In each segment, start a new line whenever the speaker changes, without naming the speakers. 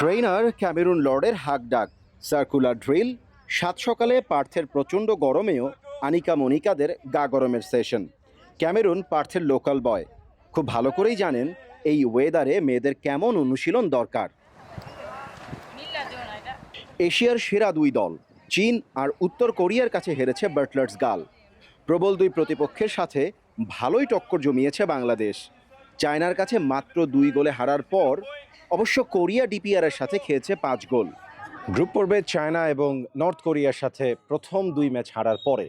Trainer Cameroon লর্ডের হাঁকডাক, circular drill, সাত সকালে পার্থের প্রচণ্ড গরমেও আনিকা মনিকাদের গা গরমের সেশন। ক্যামেরুন পার্থের লোকাল বয় খুব ভালো করেই জানেন এই ওয়েদারে মেয়েদের কেমন অনুশীলন দরকার। এশিয়ার সেরা দুই দল চীন আর উত্তর কোরিয়ার কাছে হেরেছে বাটলার্স গার্ল। প্রবল দুই প্রতিপক্ষের সাথে ভালোই টক্কর জমিয়েছে বাংলাদেশ। চায়নার কাছে মাত্র 2 গোলে হারার পর অবশ্য কোরিয়া ডিপিআরের সাথে খেয়েছে 5 গোল। গ্রুপ পর্বে চায়না এবং নর্থ কোরিয়ার সাথে প্রথম 2 ম্যাচ হারার পরে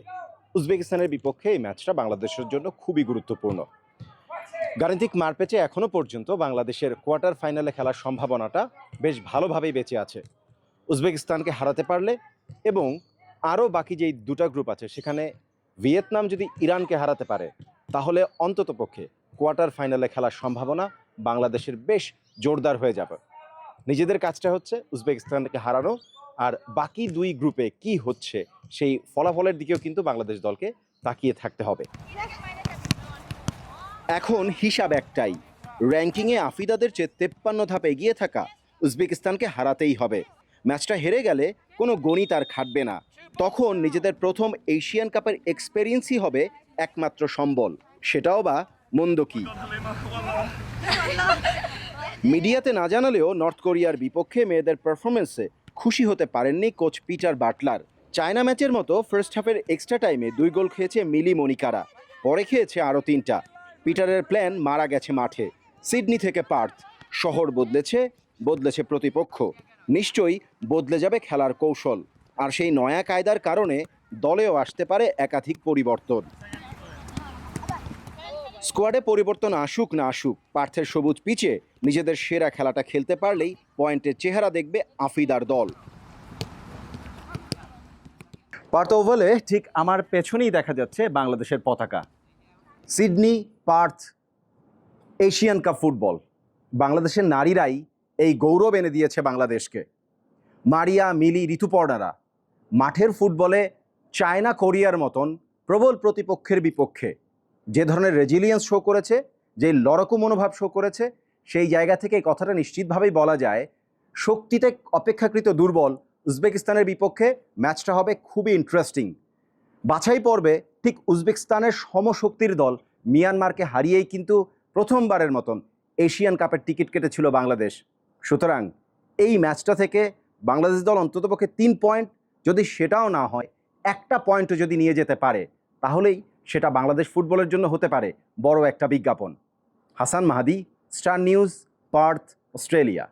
উজবেকিস্তানের বিপক্ষে এই ম্যাচটা বাংলাদেশের জন্য খুবই গুরুত্বপূর্ণ। গাণিতিক মারপ্যাচে এখনও পর্যন্ত বাংলাদেশের কোয়ার্টার ফাইনালে খেলার সম্ভাবনাটা বেশ ভালোভাবেই বেঁচে আছে। উজবেকিস্তানকে হারাতে পারলে এবং আরও বাকি যেই দুটা গ্রুপ আছে সেখানে ভিয়েতনাম যদি ইরানকে হারাতে পারে তাহলে অন্ততপক্ষে কোয়ার্টার ফাইনালে খেলার সম্ভাবনা বাংলাদেশের বেশ জোরদার হয়ে যাবে। নিজেদের কাজটা হচ্ছে উজবেকিস্তানকে হারানো, আর বাকি দুই গ্রুপে কি হচ্ছে সেই ফলাফলের দিকেও কিন্তু বাংলাদেশ দলকে তাকিয়ে থাকতে হবে। এখন হিসাব একটাই, র্যাঙ্কিংয়ে আফিদাদের চেয়ে 53 ধাপ এগিয়ে থাকা উজবেকিস্তানকে হারাতেই হবে। ম্যাচটা হেরে গেলে কোনো গণিত আর খাটবে না, তখন নিজেদের প্রথম এশিয়ান কাপের এক্সপেরিয়েন্সই হবে একমাত্র সম্বল, সেটাও বা মন্দ কি। মিডিয়াতে না জানালেও নর্থ কোরিয়ার বিপক্ষে মেয়েদের পারফরমেন্সে খুশি হতে পারেননি কোচ পিটার বাটলার। চায়না ম্যাচের মতো ফার্স্ট হাফের এক্সট্রা টাইমে 2 গোল খেয়েছে মিলি মনিকারা, পরে খেয়েছে আরও 3টা। পিটারের প্ল্যান মারা গেছে মাঠে। সিডনি থেকে পার্থ, শহর বদলেছে প্রতিপক্ষ, নিশ্চয়ই বদলে যাবে খেলার কৌশল। আর সেই নয়া কায়দার কারণে দলেও আসতে পারে একাধিক পরিবর্তন। স্কোয়াডে পরিবর্তন আসুক না আসুক, পার্থের সবুজ পিচে নিজেদের সেরা খেলাটা খেলতে পারলেই পয়েন্টের চেহারা দেখবে আফিদার দল। পার্থ ওভালে ঠিক আমার পেছনেই দেখা যাচ্ছে বাংলাদেশের পতাকা। Sydney, Partha, Asian cup football, বাংলাদেশের নারীরাই এই গৌরব এনে দিয়েছে বাংলাদেশকে। মারিয়া, মিলি, ঋতুপর্ণারা মাঠের ফুটবলে চায়না কোরিয়ার মতন প্রবল প্রতিপক্ষের বিপক্ষে যে ধরনের রেজিলিয়েন্স শো করেছে, যে লড়াকু মনোভাব শো করেছে, সেই জায়গা থেকে এই কথাটা নিশ্চিতভাবেই বলা যায় শক্তিতে অপেক্ষাকৃত দুর্বল উজবেকিস্তানের বিপক্ষে ম্যাচটা হবে খুবই ইন্টারেস্টিং। বাছাই পর্বে ঠিক উজবেকিস্তানের সমশক্তির দল মিয়ানমারকে হারিয়েই কিন্তু প্রথমবারের মতন এশিয়ান কাপের টিকিট কেটেছিল বাংলাদেশ। সুতরাং এই ম্যাচটা থেকে বাংলাদেশ দল অন্ততপক্ষে 3 পয়েন্ট, যদি সেটাও না হয় 1টা পয়েন্টও যদি নিয়ে যেতে পারে তাহলেই সেটা বাংলাদেশ ফুটবলের জন্য হতে পারে বড় একটা বিজ্ঞাপন। হাসান মাহাদি, স্টার নিউজ, পার্থ, অস্ট্রেলিয়া।